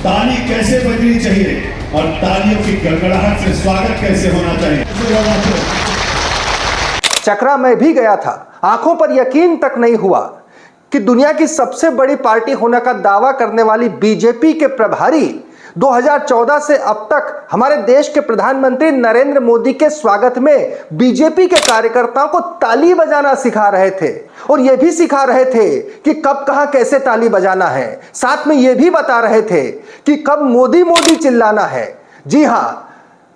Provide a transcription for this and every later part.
ताली कैसे बजनी चाहिए और तालियों की गड़गड़ाहट से स्वागत कैसे होना चाहिए। चकरा मैं भी गया था, आंखों पर यकीन तक नहीं हुआ कि दुनिया की सबसे बड़ी पार्टी होने का दावा करने वाली बीजेपी के प्रभारी 2014 से अब तक हमारे देश के प्रधानमंत्री नरेंद्र मोदी के स्वागत में बीजेपी के कार्यकर्ताओं को ताली बजाना सिखा रहे थे और यह भी सिखा रहे थे कि कब कहां कैसे ताली बजाना है। साथ में यह भी बता रहे थे कि कब मोदी मोदी चिल्लाना है। जी हां,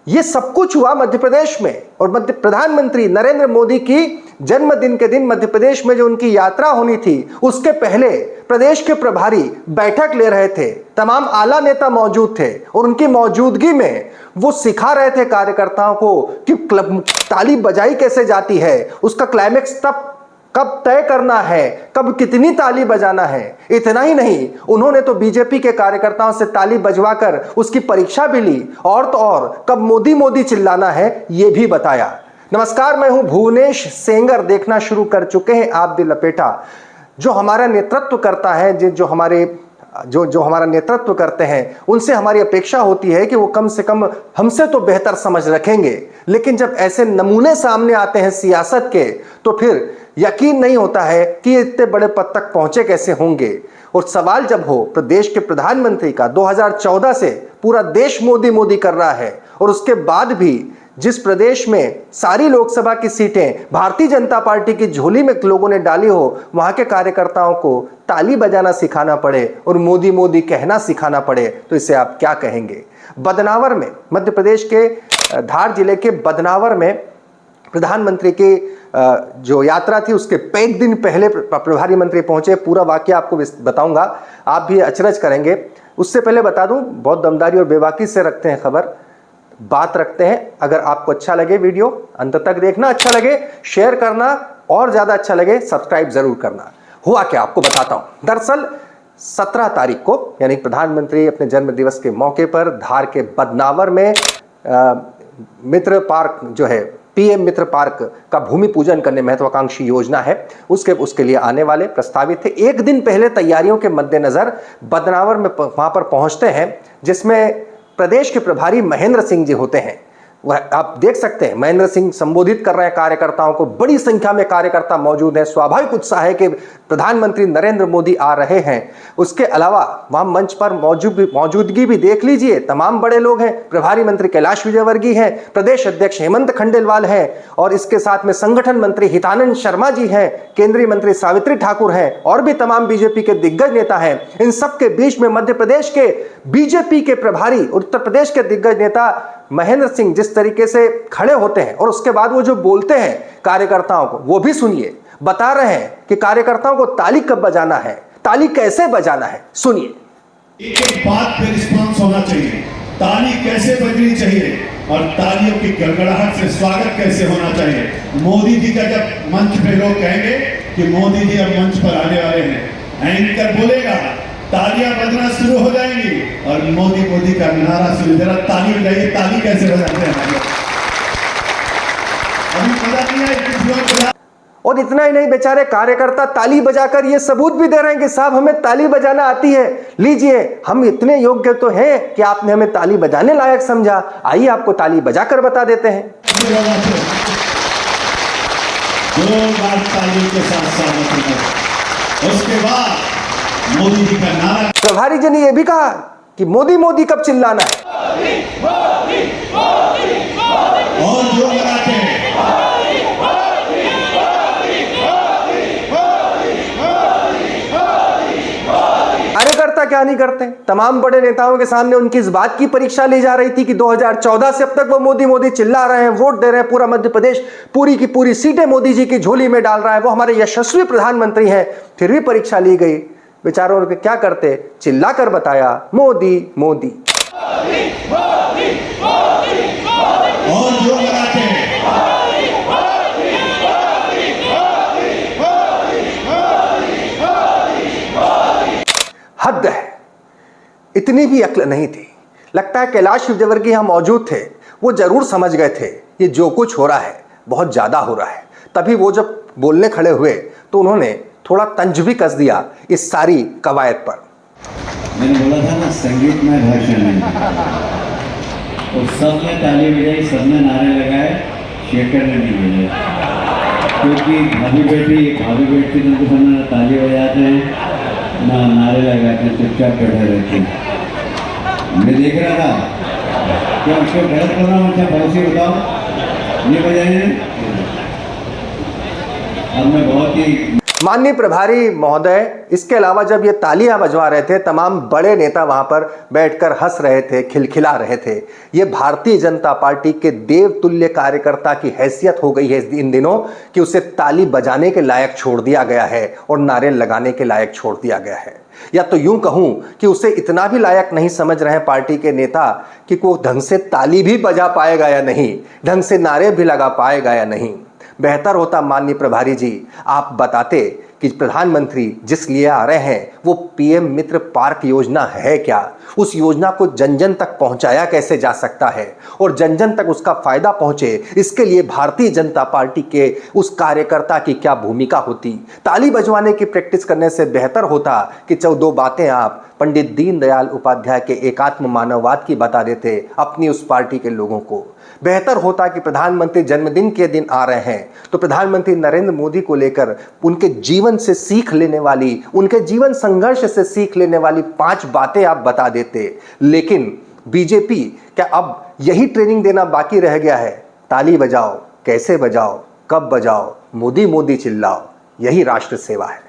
ये सब कुछ हुआ मध्य प्रदेश में और प्रधानमंत्री नरेंद्र मोदी की जन्मदिन के दिन मध्य प्रदेश में जो उनकी यात्रा होनी थी उसके पहले प्रदेश के प्रभारी बैठक ले रहे थे। तमाम आला नेता मौजूद थे और उनकी मौजूदगी में वो सिखा रहे थे कार्यकर्ताओं को कि ताली बजाई कैसे जाती है, उसका क्लाइमेक्स तब कब तय करना है, कब कितनी ताली बजाना है। इतना ही नहीं, उन्होंने तो बीजेपी के कार्यकर्ताओं से ताली बजवाकर उसकी परीक्षा भी ली और तो और कब मोदी मोदी चिल्लाना है यह भी बताया। नमस्कार, मैं हूं भुवनेश सेंगर। देखना शुरू कर चुके हैं आप दी लपेटा। जो हमारा नेतृत्व करता है, जो हमारा नेतृत्व करते हैं, उनसे हमारी अपेक्षा होती है कि वो कम से कम हमसे तो बेहतर समझ रखेंगे। लेकिन जब ऐसे नमूने सामने आते हैं सियासत के तो फिर यकीन नहीं होता है कि ये इतने बड़े पद तक पहुंचे कैसे होंगे। और सवाल जब हो प्रदेश के प्रधानमंत्री का, 2014 से पूरा देश मोदी मोदी कर रहा है और उसके बाद भी जिस प्रदेश में सारी लोकसभा की सीटें भारतीय जनता पार्टी की झोली में लोगों ने डाली हो, वहां के कार्यकर्ताओं को ताली बजाना सिखाना पड़े और मोदी मोदी कहना सिखाना पड़े तो इसे आप क्या कहेंगे। बदनावर में, मध्य प्रदेश के धार जिले के बदनावर में प्रधानमंत्री की जो यात्रा थी उसके एक दिन पहले प्रभारी मंत्री पहुंचे। पूरा वाकया आपको बताऊंगा, आप भी अचरज करेंगे। उससे पहले बता दूं, बहुत दमदारी और बेबाकी से रखते हैं खबर, बात रखते हैं। अगर आपको अच्छा लगे वीडियो अंत तक देखना, अच्छा लगे शेयर करना और ज्यादा अच्छा लगे सब्सक्राइब जरूर करना। हुआ क्या आपको बताता हूं। दरअसल 17 तारीख को यानी प्रधानमंत्री अपने जन्म दिवस के मौके पर धार के बदनावर में मित्र पार्क जो है, पीएम मित्र पार्क का भूमि पूजन करने महत्वाकांक्षी योजना है, उसके लिए आने वाले प्रस्तावित थे। एक दिन पहले तैयारियों के मद्देनजर बदनावर में वहां पर पहुंचते हैं, जिसमें प्रदेश के प्रभारी महेंद्र सिंह जी होते हैं। वह आप देख सकते हैं महेंद्र सिंह संबोधित कर रहे हैं कार्यकर्ताओं को। बड़ी संख्या में कार्यकर्ता मौजूद हैं। स्वाभाविक उत्साह है कि प्रधानमंत्री नरेंद्र मोदी आ रहे हैं। उसके अलावा वहां मंच पर मौजूदगी भी देख लीजिए, तमाम बड़े लोग हैं। प्रभारी मंत्री कैलाश विजयवर्गीय हैं, प्रदेश अध्यक्ष हेमंत खंडेलवाल हैं और इसके साथ में संगठन मंत्री हितानंद शर्मा जी हैं, केंद्रीय मंत्री सावित्री ठाकुर हैं और भी तमाम बीजेपी के दिग्गज नेता हैं। इन सबके बीच में मध्य प्रदेश के बीजेपी के प्रभारी, उत्तर प्रदेश के दिग्गज नेता महेंद्र सिंह जिस तरीके से खड़े होते हैं और उसके बाद वो जो बोलते हैं कार्यकर्ताओं को, वो भी सुनिए। बता रहे हैं कि कार्यकर्ताओं को ताली कब बजाना है, ताली कैसे बजाना है, सुनिए। एक बात पे रिस्पॉन्स होना चाहिए, ताली कैसे बजनी चाहिए और तालियों की गड़गड़ाहट से स्वागत कैसे होना चाहिए। मोदी जी का जब मंच पे लोग कहेंगे कि मोदी जी अब मंच पर आने वाले हैं, एंकर बोलेगा, तालियां बजना शुरू हो जाएंगी और मोदी मोदी का नारा शुरू। जरा ताली बजाइए, ताली कैसे बजाते हैं अभी पता नहीं है। और इतना ही नहीं, बेचारे कार्यकर्ता ताली बजाकर ये सबूत भी दे रहे हैं कि साहब हमें ताली बजाना आती है। लीजिए, हम इतने योग्य तो हैं कि आपने हमें ताली बजाने लायक समझा। आइए आपको ताली बजाकर बता देते हैं। 2 बार ताली के साथ सहमति है। उसके बाद मोदी जी का नारा। प्रभारी जी ने यह भी कहा कि मोदी मोदी कब चिल्लाना है। और जो लगाते हैं कार्यकर्ता क्या नहीं करते। तमाम बड़े नेताओं के सामने उनकी इस बात की परीक्षा ली जा रही थी कि 2014 से अब तक वो मोदी मोदी चिल्ला रहे हैं, वोट दे रहे हैं। पूरा मध्य प्रदेश पूरी की पूरी सीटें मोदी जी की झोली में डाल रहा है। वो हमारे यशस्वी प्रधानमंत्री हैं। फिर भी परीक्षा ली गई। बेचारों ने क्या करते, चिल्लाकर बताया मोदी मोदी। और जो लगाते हैं हद है, इतनी भी अक्ल नहीं थी। लगता है कैलाश विजयवर्गीय यहाँ मौजूद थे, वो जरूर समझ गए थे ये जो कुछ हो रहा है बहुत ज्यादा हो रहा है। तभी वो जब बोलने खड़े हुए तो उन्होंने थोड़ा तंज भी कस दिया इस सारी कवायद पर। मैंने बोला था ना संगीतमय भाषण है, और सबने ताली बजाई, सबने नारे लगाए, शेखर ने नहीं बजाया, क्योंकि भाभी बैठती तो उनके सामने ना ताली बजाते हैं ना नारे लगाते हैं, चुपचाप बैठे रहते हैं। मैं देख रहा था क्या उसको गलत कर रहा हूँ? अच्छा पड़ोसी बताओ, ये बजाए। अब मैं बहुत ही माननीय प्रभारी महोदय, इसके अलावा जब ये तालियां बजवा रहे थे, तमाम बड़े नेता वहां पर बैठकर हंस रहे थे, खिलखिला रहे थे। ये भारतीय जनता पार्टी के देवतुल्य कार्यकर्ता की हैसियत हो गई है इन दिनों कि उसे ताली बजाने के लायक छोड़ दिया गया है और नारे लगाने के लायक छोड़ दिया गया है। या तो यूं कहूं कि उसे इतना भी लायक नहीं समझ रहे हैं पार्टी के नेता कि वो ढंग से ताली भी बजा पाएगा या नहीं, ढंग से नारे भी लगा पाएगा या नहीं। बेहतर होता माननीय प्रभारी जी आप बताते कि प्रधानमंत्री जिस लिए आ रहे हैं वो पीएम मित्र पार्क योजना है क्या, उस योजना को जन जन तक पहुंचाया कैसे जा सकता है और जन जन तक उसका फायदा पहुंचे, इसके लिए भारतीय जनता पार्टी के उस कार्यकर्ता की क्या भूमिका होती। ताली बजवाने की प्रैक्टिस करने से बेहतर होता कि 14 बातें आप पंडित दीनदयाल उपाध्याय के एकात्म मानववाद की बता देते अपनी उस पार्टी के लोगों को। बेहतर होता कि प्रधानमंत्री जन्मदिन के दिन आ रहे हैं तो प्रधानमंत्री नरेंद्र मोदी को लेकर उनके जीवन से सीख लेने वाली, उनके जीवन संघर्ष से सीख लेने वाली 5 बातें आप बता देते। लेकिन बीजेपी क्या अब यही ट्रेनिंग देना बाकी रह गया है? ताली बजाओ, कैसे बजाओ, कब बजाओ, मोदी मोदी चिल्लाओ, यही राष्ट्र सेवा है।